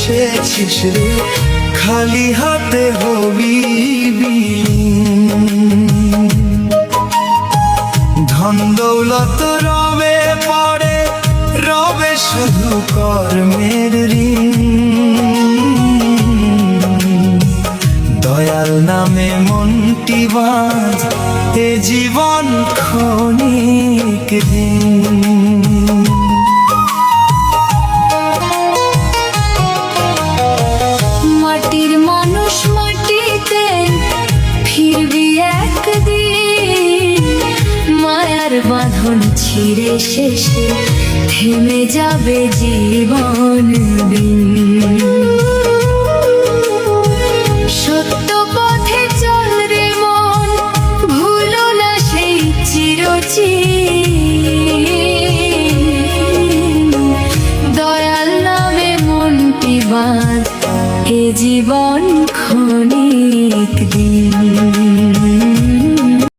এসেছিস রে, খালি হাতে হবি ধন দৌলত রবে পরে, রবে শুধু কর্মের ঋণ। দয়াল নামে মনটি বাঁধ, এ জীবন ক্ষণিক দিন। মাটির মানুষ মাটিতে ফিরবি একদিন, মায়ার বাঁধন ছিঁড়ে শেষে থেমে যাবে জীবন দিন। সত্য পথে চল রে মন, ভুলো না সেই চিরচির। দয়াল নামে মনটি বাঁধ, এ জীবন ক্ষণিক দিন।